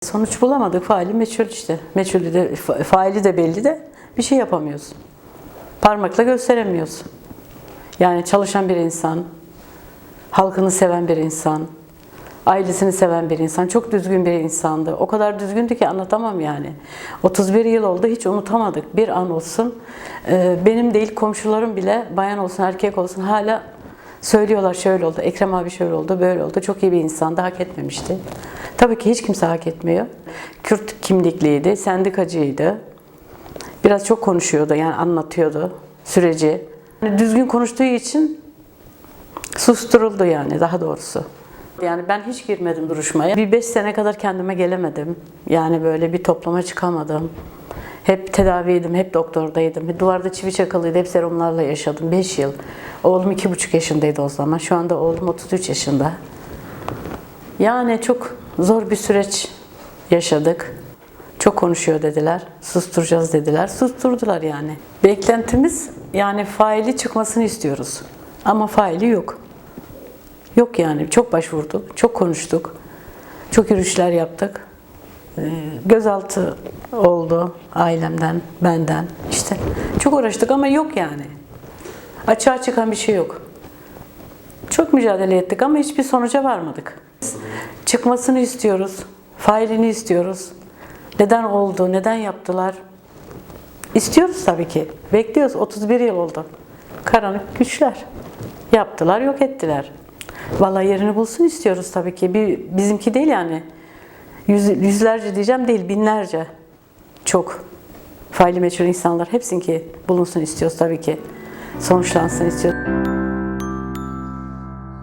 Sonuç bulamadık. Faili meçhul işte. Meçhulü de, faili de belli de bir şey yapamıyorsun. Parmakla gösteremiyorsun. Yani çalışan bir insan, halkını seven bir insan, ailesini seven bir insan, çok düzgün bir insandı. O kadar düzgündü ki anlatamam yani. 31 yıl oldu, hiç unutamadık. Bir an olsun. Benim değil, komşularım bile, bayan olsun, erkek olsun hala söylüyorlar şöyle oldu, Ekrem abi şöyle oldu, böyle oldu. Çok iyi bir insandı, hak etmemişti. Tabii ki hiç kimse hak etmiyor. Kürt kimlikliydi, sendikacıydı. Biraz çok konuşuyordu, yani anlatıyordu süreci. Yani düzgün konuştuğu için susturuldu yani, daha doğrusu. Yani ben hiç girmedim duruşmaya. Bir 5 sene kadar kendime gelemedim. Yani böyle bir toplama çıkamadım. Hep tedaviydim, hep doktordaydım. Duvarda çivi çakalıydı, hep serumlarla yaşadım 5 yıl. Oğlum 2,5 yaşındaydı o zaman. Şu anda oğlum 33 yaşında. Yani çok zor bir süreç yaşadık. Çok konuşuyor dediler, susturacağız dediler. Susturdular yani. Beklentimiz yani faili çıkmasını istiyoruz. Ama faili yok. Yok yani. Çok başvurduk, çok konuştuk. Çok yürüyüşler yaptık. Gözaltı oldu ailemden, benden. İşte çok uğraştık ama yok yani. Açığa çıkan bir şey yok. Çok mücadele ettik ama hiçbir sonuca varmadık. Çıkmasını istiyoruz. Failini istiyoruz. Neden oldu, neden yaptılar? İstiyoruz tabii ki. Bekliyoruz. 31 yıl oldu. Karanlık güçler. Yaptılar, yok ettiler. Vallahi yerini bulsun istiyoruz tabii ki. Bizimki değil yani. Yüzlerce diyeceğim değil, binlerce. Çok. Faili meçhul insanlar hepsinki bulunsun istiyoruz tabii ki. Sonuçlansın istiyoruz.